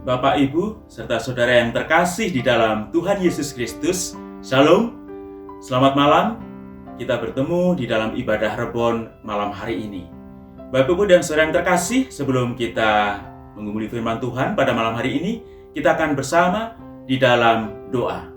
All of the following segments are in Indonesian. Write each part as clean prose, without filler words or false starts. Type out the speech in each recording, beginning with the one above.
Bapak, Ibu, serta saudara yang terkasih di dalam Tuhan Yesus Kristus, Shalom. Selamat malam, kita bertemu di dalam ibadah Rebon malam hari ini. Bapak, Ibu, dan saudara yang terkasih, sebelum kita menggumuli firman Tuhan pada malam hari ini, kita akan bersama di dalam doa.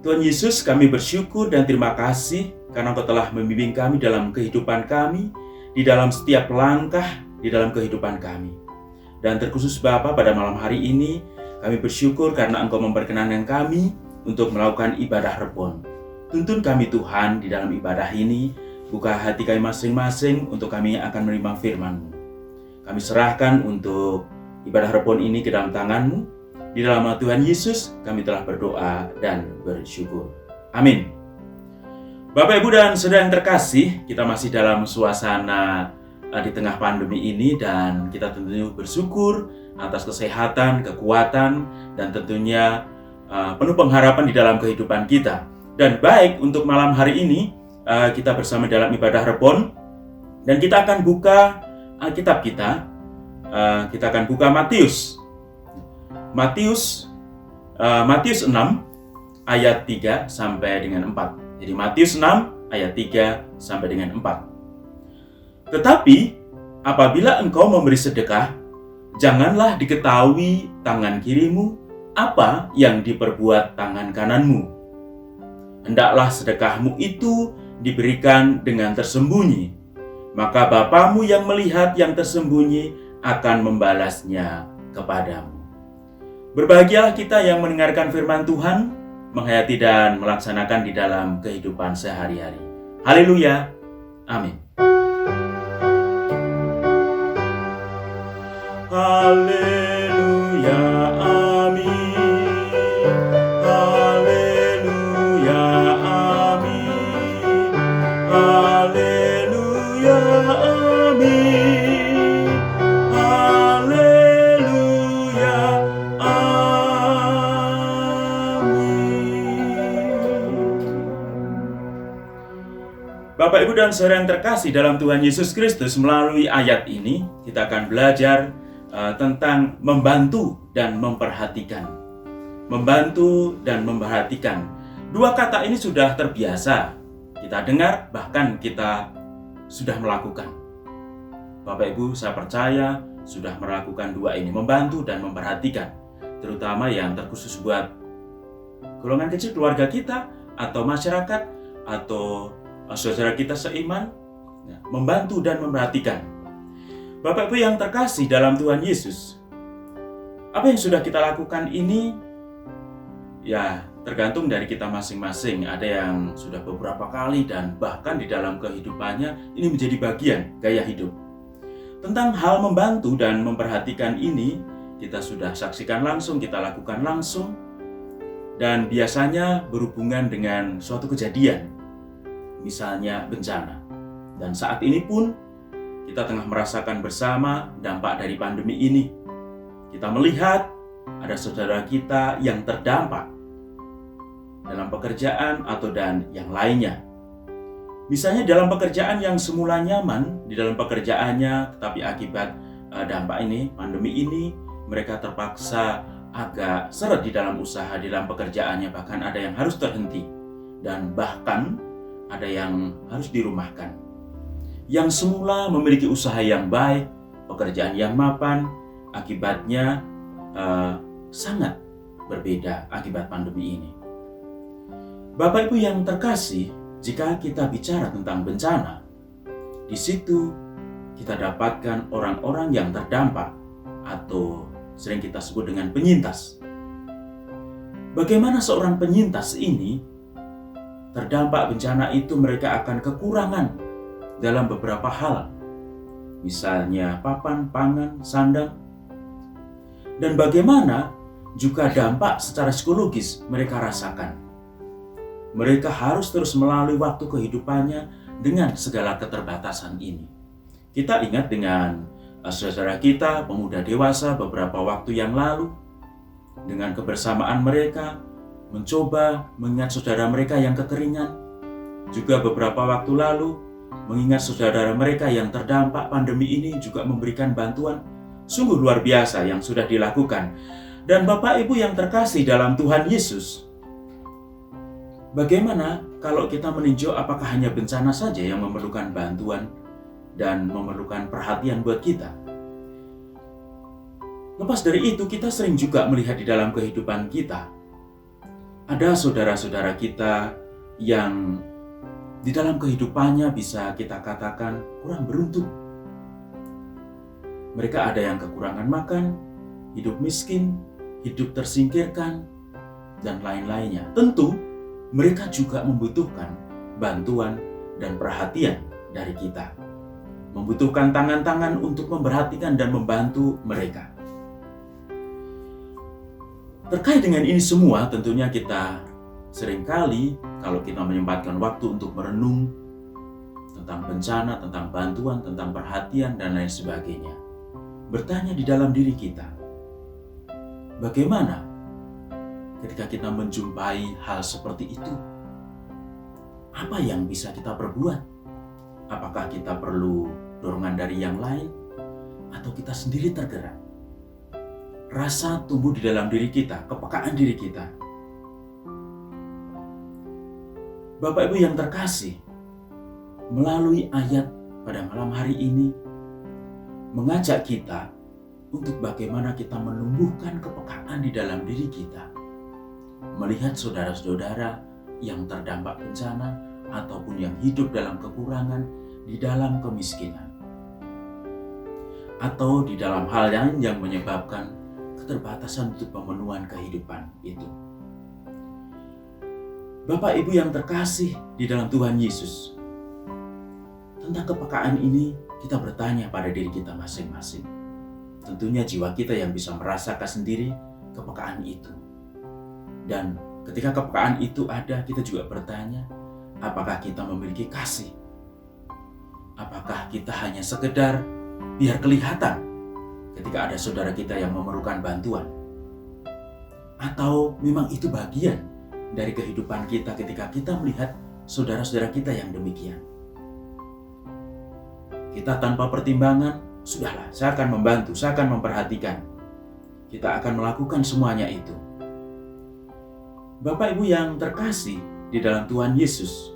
Tuhan Yesus, kami bersyukur dan terima kasih karena Engkau telah membimbing kami dalam kehidupan kami, di dalam setiap langkah di dalam kehidupan kami. Dan terkhusus Bapa, pada malam hari ini kami bersyukur karena Engkau memperkenankan kami untuk melakukan ibadah Rebon. Tuntun kami Tuhan di dalam ibadah ini, buka hati kami masing-masing untuk kami akan menerima firman-Mu. Kami serahkan untuk ibadah Rebon ini ke dalam tangan-Mu. Di dalam nama Tuhan Yesus kami telah berdoa dan bersyukur. Amin. Bapak, Ibu, dan saudara yang terkasih, kita masih dalam suasana di tengah pandemi ini, dan kita tentunya bersyukur atas kesehatan, kekuatan, dan tentunya penuh pengharapan di dalam kehidupan kita. Dan baik, untuk malam hari ini kita bersama dalam ibadah Rebon, dan kita akan buka Alkitab kita. Kita akan buka Matius 6 ayat 3 sampai dengan 4. Jadi Matius 6 ayat 3 sampai dengan 4. Tetapi apabila engkau memberi sedekah, janganlah diketahui tangan kirimu apa yang diperbuat tangan kananmu. Hendaklah sedekahmu itu diberikan dengan tersembunyi, maka Bapamu yang melihat yang tersembunyi akan membalasnya kepadamu. Berbahagialah kita yang mendengarkan firman Tuhan, menghayati dan melaksanakan di dalam kehidupan sehari-hari. Haleluya. Amin. Haleluya, amin. Haleluya, amin. Haleluya, amin. Haleluya, amin. Bapak, Ibu, dan saudara yang terkasih dalam Tuhan Yesus Kristus, melalui ayat ini kita akan belajar tentang membantu dan memperhatikan. Membantu dan memperhatikan. Dua kata ini sudah terbiasa kita dengar, bahkan kita sudah melakukan. Bapak, Ibu, saya percaya sudah melakukan dua ini, membantu dan memperhatikan. Terutama yang terkhusus buat golongan kecil keluarga kita, atau masyarakat, atau saudara kita seiman, membantu dan memperhatikan. Bapak, Ibu yang terkasih dalam Tuhan Yesus, apa yang sudah kita lakukan ini ya tergantung dari kita masing-masing. Ada yang sudah beberapa kali dan bahkan di dalam kehidupannya ini menjadi bagian gaya hidup. Tentang hal membantu dan memperhatikan ini kita sudah saksikan langsung, kita lakukan langsung, dan biasanya berhubungan dengan suatu kejadian, misalnya bencana. Dan saat ini pun kita tengah merasakan bersama dampak dari pandemi ini. Kita melihat ada saudara kita yang terdampak dalam pekerjaan atau dan yang lainnya. Misalnya dalam pekerjaan yang semula nyaman di dalam pekerjaannya, tetapi akibat dampak ini, pandemi ini, mereka terpaksa agak seret di dalam usaha, di dalam pekerjaannya. Bahkan ada yang harus terhenti, dan bahkan ada yang harus dirumahkan. Yang semula memiliki usaha yang baik, pekerjaan yang mapan, akibatnya sangat berbeda akibat pandemi ini. Bapak, Ibu yang terkasih, jika kita bicara tentang bencana, di situ kita dapatkan orang-orang yang terdampak atau sering kita sebut dengan penyintas. Bagaimana seorang penyintas ini terdampak bencana itu, mereka akan kekurangan dalam beberapa hal, misalnya papan, pangan, sandang, dan bagaimana juga dampak secara psikologis mereka rasakan. Mereka harus terus melalui waktu kehidupannya dengan segala keterbatasan ini. Kita ingat dengan saudara kita, pemuda dewasa beberapa waktu yang lalu, dengan kebersamaan mereka mencoba mengingat saudara mereka yang kekeringan. Juga beberapa waktu lalu mengingat saudara mereka yang terdampak pandemi ini, juga memberikan bantuan Sungguh luar biasa yang sudah dilakukan. Dan Bapak Ibu yang terkasih dalam Tuhan Yesus, bagaimana kalau kita meninjau apakah hanya bencana saja yang memerlukan bantuan dan memerlukan perhatian buat kita? Lepas dari itu, kita sering juga melihat di dalam kehidupan kita, ada saudara-saudara kita yang di dalam kehidupannya bisa kita katakan kurang beruntung. Mereka ada yang kekurangan makan, hidup miskin, hidup tersingkirkan, dan lain-lainnya. Tentu, mereka juga membutuhkan bantuan dan perhatian dari kita. Membutuhkan tangan-tangan untuk memperhatikan dan membantu mereka. Terkait dengan ini semua, tentunya kita seringkali kalau kita menyempatkan waktu untuk merenung tentang bencana, tentang bantuan, tentang perhatian, dan lain sebagainya, bertanya di dalam diri kita, bagaimana ketika kita menjumpai hal seperti itu? Apa yang bisa kita perbuat? Apakah kita perlu dorongan dari yang lain? Atau kita sendiri tergerak? Rasa tumbuh di dalam diri kita, kepekaan diri kita. Bapak Ibu yang terkasih, melalui ayat pada malam hari ini, mengajak kita untuk bagaimana kita menumbuhkan kepekaan di dalam diri kita. Melihat saudara-saudara yang terdampak bencana ataupun yang hidup dalam kekurangan, di dalam kemiskinan, atau di dalam hal lain yang menyebabkan keterbatasan untuk pemenuhan kehidupan itu. Bapak Ibu yang terkasih di dalam Tuhan Yesus, tentang kepekaan ini kita bertanya pada diri kita masing-masing. Tentunya jiwa kita yang bisa merasakan sendiri kepekaan itu. Dan ketika kepekaan itu ada, kita juga bertanya, apakah kita memiliki kasih? Apakah kita hanya sekedar biar kelihatan ketika ada saudara kita yang memerlukan bantuan? Atau memang itu bagian dari kehidupan kita ketika kita melihat saudara-saudara kita yang demikian? Kita tanpa pertimbangan, sudahlah, saya akan membantu, saya akan memperhatikan. Kita akan melakukan semuanya itu. Bapak Ibu yang terkasih di dalam Tuhan Yesus,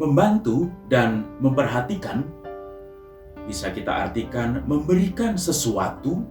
membantu dan memperhatikan bisa kita artikan memberikan sesuatu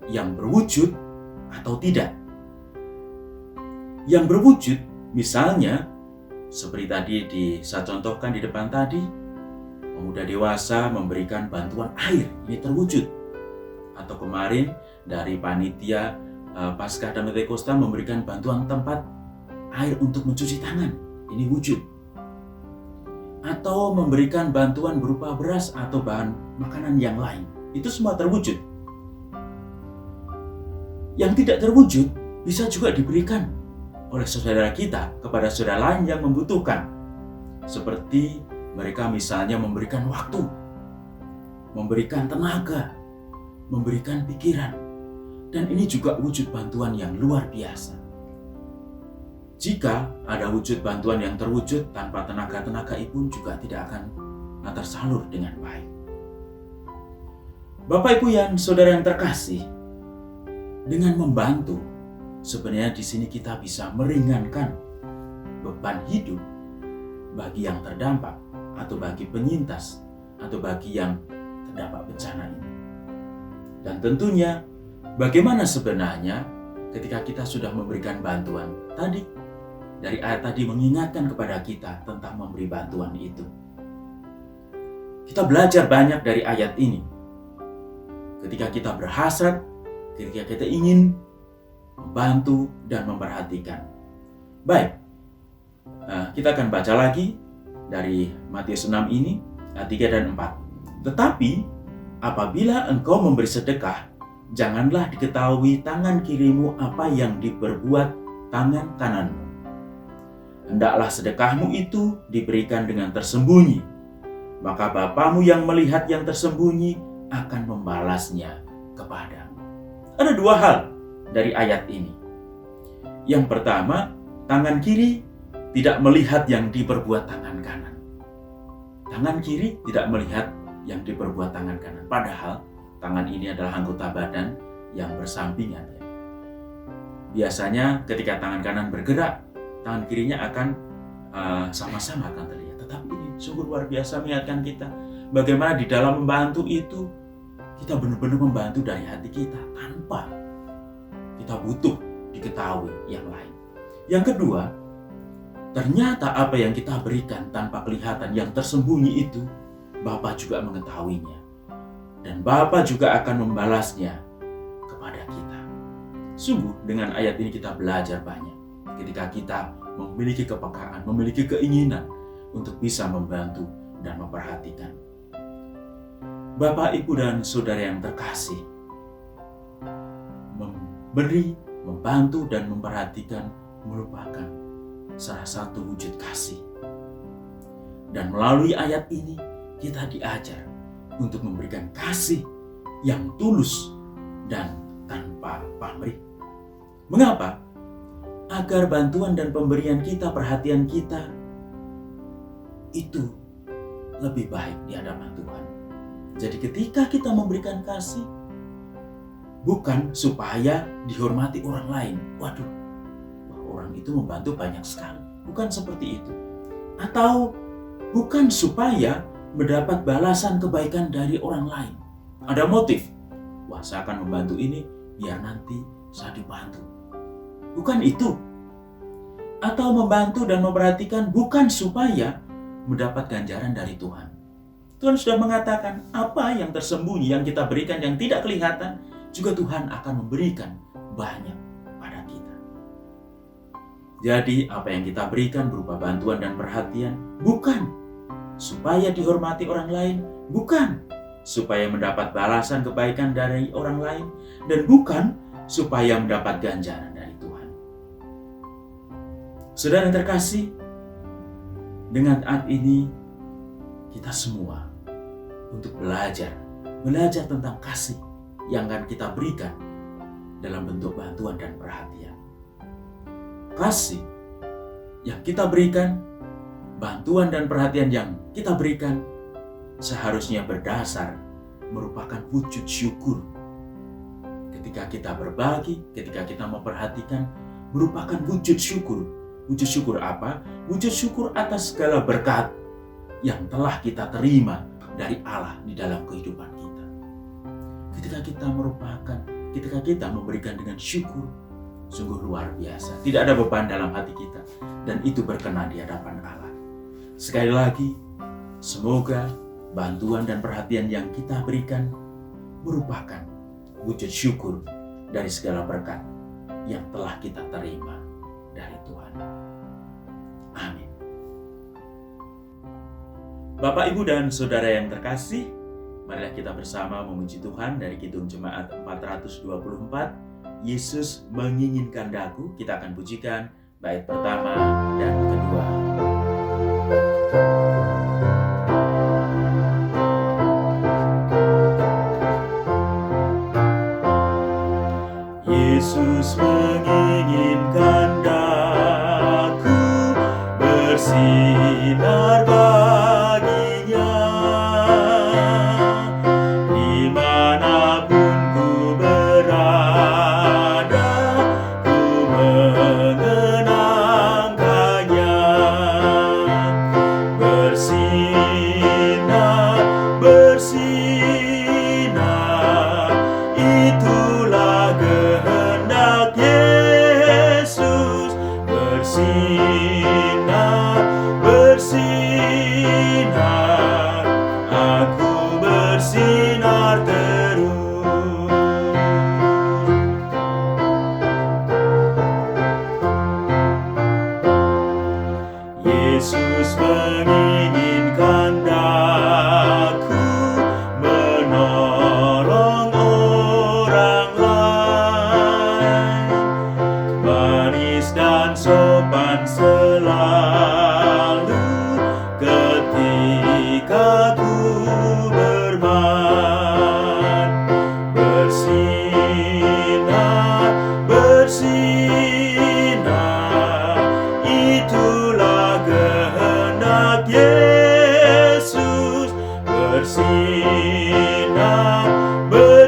yang berwujud atau tidak. Yang berwujud, misalnya seperti tadi saya contohkan di depan tadi, pemuda dewasa memberikan bantuan air, ini terwujud. Atau kemarin dari panitia Paskah dan Pentakosta memberikan bantuan tempat air untuk mencuci tangan, ini wujud. Atau memberikan bantuan berupa beras atau bahan makanan yang lain, itu semua terwujud. Yang tidak terwujud bisa juga diberikan oleh saudara kita kepada saudara lain yang membutuhkan. Seperti mereka misalnya memberikan waktu, memberikan tenaga, memberikan pikiran. Dan ini juga wujud bantuan yang luar biasa. Jika ada wujud bantuan yang terwujud tanpa tenaga-tenaga itu juga tidak akan tersalur dengan baik. Bapak Ibu yang saudara yang terkasih, dengan membantu, sebenarnya di sini kita bisa meringankan beban hidup bagi yang terdampak, atau bagi penyintas, atau bagi yang terdampak bencana ini. Dan tentunya, bagaimana sebenarnya ketika kita sudah memberikan bantuan tadi? Dari ayat tadi mengingatkan kepada kita tentang memberi bantuan itu. Kita belajar banyak dari ayat ini. Ketika kita berhasrat, ketika kita ingin membantu dan memperhatikan. Baik, kita akan baca lagi dari Matius 6 ini, ayat 3 dan 4. Tetapi, apabila engkau memberi sedekah, janganlah diketahui tangan kirimu apa yang diperbuat tangan kananmu. Hendaklah sedekahmu itu diberikan dengan tersembunyi, maka Bapamu yang melihat yang tersembunyi akan membalasnya kepadamu. Ada dua hal dari ayat ini. Yang pertama, tangan kiri tidak melihat yang diperbuat tangan kanan. Tangan kiri tidak melihat yang diperbuat tangan kanan. Padahal Tangan ini adalah anggota badan yang bersampingan ya. Biasanya ketika tangan kanan bergerak, tangan kirinya akan sama-sama akan terlihat. Tetapi ini sungguh luar biasa mengingatkan kita bagaimana di dalam membantu itu kita benar-benar membantu dari hati kita tanpa kita butuh diketahui yang lain. Yang kedua, ternyata apa yang kita berikan tanpa kelihatan yang tersembunyi itu Bapa juga mengetahuinya. Dan Bapa juga akan membalasnya kepada kita. Sungguh dengan ayat ini kita belajar banyak. Ketika kita memiliki kepekaan, memiliki keinginan untuk bisa membantu dan memperhatikan. Bapak, Ibu, dan Saudara yang terkasih, memberi, membantu, dan memperhatikan merupakan salah satu wujud kasih. Dan melalui ayat ini kita diajar untuk memberikan kasih yang tulus dan tanpa pamrih. Mengapa? Agar bantuan dan pemberian kita, perhatian kita itu lebih baik di hadapan Tuhan. Jadi ketika kita memberikan kasih, bukan supaya dihormati orang lain. Waduh, orang itu membantu banyak sekali. Bukan seperti itu. Atau bukan supaya mendapat balasan kebaikan dari orang lain. Ada motif. Wah, saya akan membantu ini biar nanti saya dibantu. Bukan itu. Atau membantu dan memperhatikan bukan supaya mendapat ganjaran dari Tuhan. Tuhan sudah mengatakan apa yang tersembunyi yang kita berikan yang tidak kelihatan juga Tuhan akan memberikan banyak pada kita. Jadi apa yang kita berikan berupa bantuan dan perhatian bukan supaya dihormati orang lain, bukan supaya mendapat balasan kebaikan dari orang lain, dan bukan supaya mendapat ganjaran dari Tuhan. Saudara yang terkasih, dengan saat ini kita semua untuk belajar tentang kasih yang akan kita berikan dalam bentuk bantuan dan perhatian. Kasih yang kita berikan, bantuan dan perhatian yang kita berikan seharusnya berdasar merupakan wujud syukur. Ketika kita berbagi, ketika kita memperhatikan, merupakan wujud syukur. Wujud syukur apa? Wujud syukur atas segala berkat yang telah kita terima dari Allah di dalam kehidupan kita. Ketika kita memberikan dengan syukur, sungguh luar biasa. Tidak ada beban dalam hati kita, dan itu berkenan di hadapan Allah. Sekali lagi, semoga bantuan dan perhatian yang kita berikan merupakan wujud syukur dari segala berkat yang telah kita terima dari Tuhan. Amin. Bapak, Ibu, dan Saudara yang terkasih, marilah kita bersama memuji Tuhan dari Kidung Jemaat 424, Yesus menginginkan daku. Kita akan pujikan bait pertama dan kedua. Yesus menginginkan daku bersinar baginya, dimanapun ku berada, ku mengenangkannya. Bersinar, bersinar, itulah kehendak Yesus. Bersinar, bersinar, aku bersinar terus. Yesus menginginkan daku menolong orang lain, manis dan sopan selalu ketika ku bermain. Bersinar, bersinar, itulah kehendak Yesus. Bersinar, bersinar,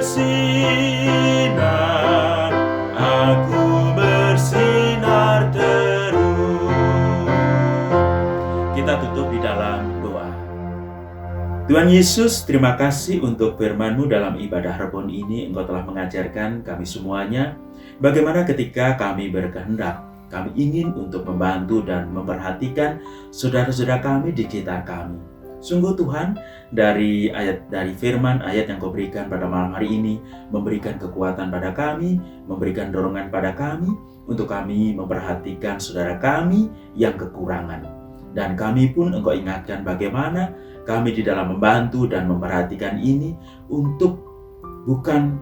Tuhan Yesus, terima kasih untuk firman-Mu dalam ibadah Rebon ini. Engkau telah mengajarkan kami semuanya bagaimana ketika kami berkehendak, kami ingin untuk membantu dan memperhatikan saudara-saudara kami di sekitar kami. Sungguh Tuhan, dari firman ayat yang Kau berikan pada malam hari ini, memberikan kekuatan pada kami, memberikan dorongan pada kami, untuk kami memperhatikan saudara kami yang kekurangan. Dan kami pun Engkau ingatkan bagaimana kami di dalam membantu dan memperhatikan ini untuk bukan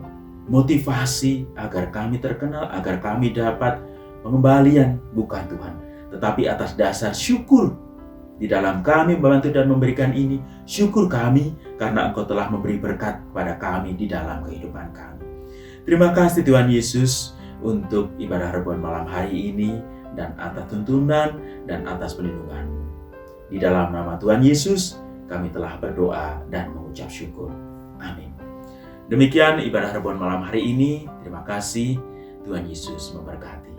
motivasi agar kami terkenal, agar kami dapat pengembalian, bukan Tuhan. Tetapi atas dasar syukur di dalam kami membantu dan memberikan ini, syukur kami karena Engkau telah memberi berkat kepada kami di dalam kehidupan kami. Terima kasih Tuhan Yesus untuk ibadah Rebon malam hari ini dan atas tuntunan dan atas perlindungan-Mu. Di dalam nama Tuhan Yesus, kami telah berdoa dan mengucap syukur. Amin. Demikian ibadah Rebon malam hari ini. Terima kasih. Tuhan Yesus memberkati.